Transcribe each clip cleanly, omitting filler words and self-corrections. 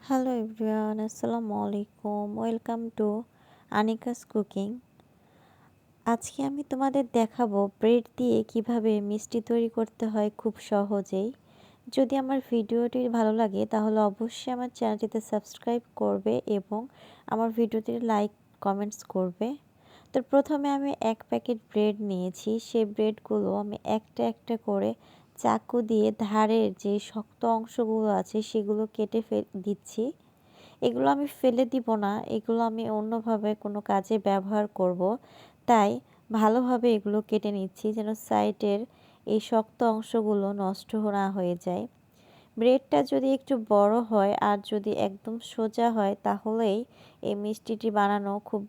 Hello everyone, আসসালামু আলাইকুম। Welcome to Anika's cooking. আজকে আমি তোমাদের দেখাবো ব্রেড দিয়ে কিভাবে মিষ্টি তৈরি করতে হয় খুব সহজেই। যদি আমার ভিডিওটি ভালো লাগে তাহলে অবশ্যই আমার চ্যানেলটিতে সাবস্ক্রাইব করবে এবং আমার ভিডিওটি লাইক কমেন্টস করবে। তো প্রথমে আমি এক প্যাকেট ব্রেড নিয়েছি। সেই ব্রেডগুলো আমি একটা একটা করে চাকু দিয়ে ধারের যে শক্ত অংশগুলো আছে সেগুলো কেটে দিচ্ছি। এগুলো আমি ফেলে দিব না, এগুলো আমি অন্যভাবে কোনো কাজে ব্যবহার করব, তাই ভালোভাবে এগুলো কেটে নিচ্ছি যেন সাইডের এই শক্ত অংশগুলো নষ্ট না হয়ে যায়। ব্রেডটা যদি একটু বড় হয় আর যদি একদম সোজা হয় তাহলেই এই মিষ্টিটি বানানো খুব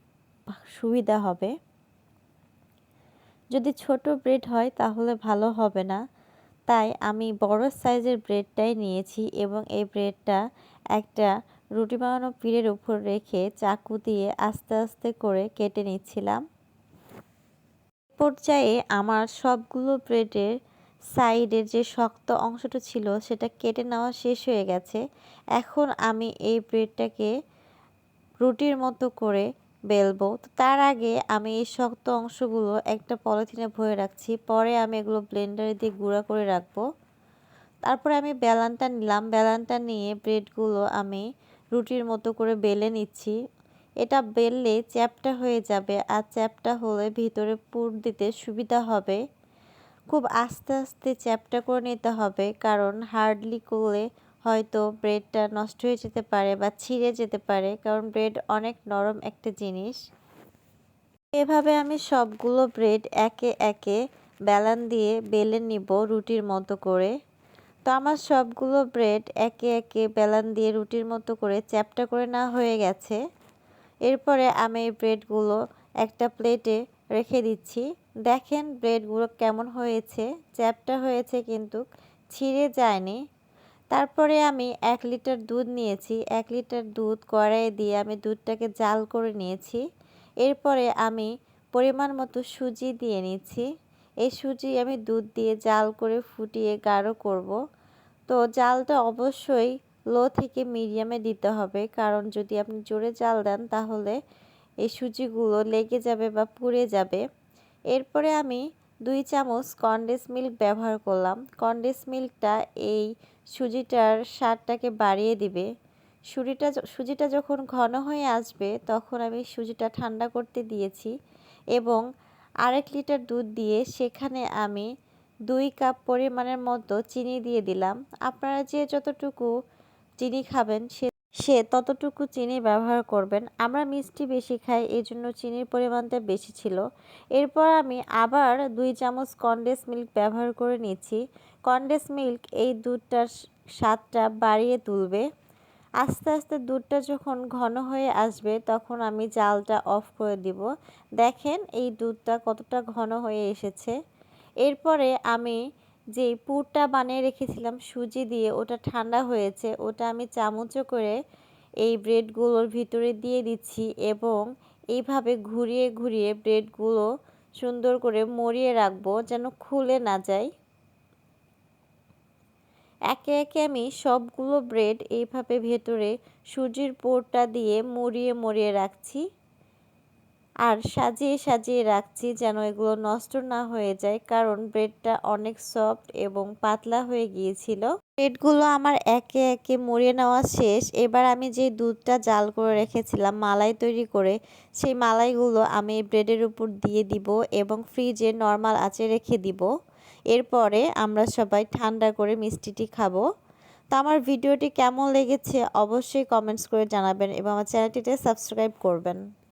সুবিধা হবে। যদি ছোট ব্রেড হয় তাহলে ভালো হবে না, তাই আমি বড় সাইজের ব্রেডটাই নিয়েছি এবং এই ব্রেডটা একটা রুটি বানানো পিঁড়ের উপর রেখে চাকু দিয়ে আস্তে আস্তে করে কেটে নিচ্ছিলাম। পর্যায়ে আমার সবগুলো ব্রেডের সাইডের যে শক্ত অংশটা ছিল সেটা কেটে নেওয়া শেষ হয়ে গেছে। এখন আমি এই ব্রেডটাকে রুটির মতো করে বেলবো। তো তার আগে আমি এই শক্ত অংশগুলো একটা পলিথিনে ভরে রাখছি, পরে আমি এগুলো ব্লেন্ডারে দিয়ে গুঁড়া করে রাখবো। তারপরে আমি বেলানটা নিলাম, বেলানটা নিয়ে ব্রেডগুলো আমি রুটির মতো করে বেলে নিচ্ছি। এটা বেললে চ্যাপ্টা হয়ে যাবে, আর চ্যাপ্টা হলে ভিতরে পুর দিতে সুবিধা হবে। খুব আস্তে আস্তে চ্যাপ্টা করে নিতে হবে, কারণ হার্ডলি করলে হয়তো ব্রেডটা নষ্ট হয়ে যেতে পারে বা ছিঁড়ে যেতে পারে, কারণ ব্রেড অনেক নরম একটা জিনিস। এভাবে আমি সবগুলো ব্রেড একে একে বেলান দিয়ে বেলে নিব রুটির মতো করে। তো আমার সবগুলো ব্রেড একে একে বেলান দিয়ে রুটির মতো করে চ্যাপ্টা করে নেওয়া হয়ে গেছে। এরপরে আমি এই ব্রেডগুলো একটা প্লেটে রেখে দিচ্ছি। দেখেন ব্রেডগুলো কেমন হয়েছে, চ্যাপ্টা হয়েছে কিন্তু ছিঁড়ে যায়নি। তারপরে আমি 1 লিটার দুধ নিয়েছি। 1 লিটার দুধ কড়াইয়ে দিয়ে আমি দুধটাকে জাল করে নিয়েছি। এরপরে আমি পরিমাণ মতো সুজি দিয়ে নিচ্ছি। এই সুজি আমি দুধ দিয়ে জাল করে ফুটিয়ে গাঢ় করব। তো জালটা অবশ্যই লো থেকে মিডিয়ামে দিতে হবে, কারণ যদি আপনি জোরে জাল দেন তাহলে এই সুজিগুলো লেগে যাবে বা পুড়ে যাবে। এরপরে আমি 2 চামচ কনডেন্স মিল্ক ব্যবহার করলাম। কনডেন্স মিল্কটা এই সুজিটার স্বাদটাকে বাড়িয়ে দিবে। সুজিটা যখন ঘন হয়ে আসবে তখন আমি সুজিটা ঠান্ডা করতে দিয়েছি এবং 1.5 লিটার দুধ দিয়ে সেখানে আমি 2 কাপ পরিমাণের মতো চিনি দিয়ে দিলাম। আপনারা যে যতটুকু চিনি খাবেন সে ততটুকু চিনি ব্যবহার করবেন। আমরা মিষ্টি বেশি খাই, এই জন্য চিনির পরিমাণটা বেশি ছিল। এরপর আমি আবার 2 চামচ কনডেন্স মিল্ক ব্যবহার করে নিচ্ছি। কনডেন্স মিল্ক এই দুধটার স্বাদটা বাড়িয়ে তুলবে। আস্তে আস্তে দুধটা যখন ঘন হয়ে আসবে তখন আমি জালটা অফ করে দিব। দেখেন এই দুধটা কতটা ঘন হয়ে এসেছে। এরপরে আমি যে পুরটা বানিয়ে রেখেছিলাম সুজি দিয়ে, ওটা ঠান্ডা হয়েছে, ওটা আমি চামচে করে এই ব্রেডগুলোর ভিতরে দিয়ে দিচ্ছি এবং এইভাবে ঘুরিয়ে ঘুরিয়ে ব্রেডগুলো সুন্দর করে মুড়িয়ে রাখবো যেন খুলে না যায়। একে একে আমি সবগুলো ব্রেড এইভাবে ভেতরে সুজির পুরটা দিয়ে মুড়িয়ে মুড়িয়ে রাখছি আর সাজিয়ে সাজিয়ে রাখছি যেন এগুলো নষ্ট না হয়ে যায়, কারণ ব্রেডটা অনেক সফট এবং পাতলা হয়ে গিয়েছিল। ব্রেডগুলো আমার একে একে মুড়িয়ে নেওয়া শেষ। এবার আমি যে দুধটা জাল করে রেখেছিলাম মালাই তৈরি করে, সেই মালাইগুলো আমি ব্রেডের উপর দিয়ে দিব এবং ফ্রিজে নর্মাল আঁচে রেখে দিব। এরপরে আমরা সবাই ঠান্ডা করে মিষ্টিটি খাবো। তো আমার ভিডিওটি কেমন লেগেছে অবশ্যই কমেন্টস করে জানাবেন এবং আমার চ্যানেলটিতে সাবস্ক্রাইব করবেন।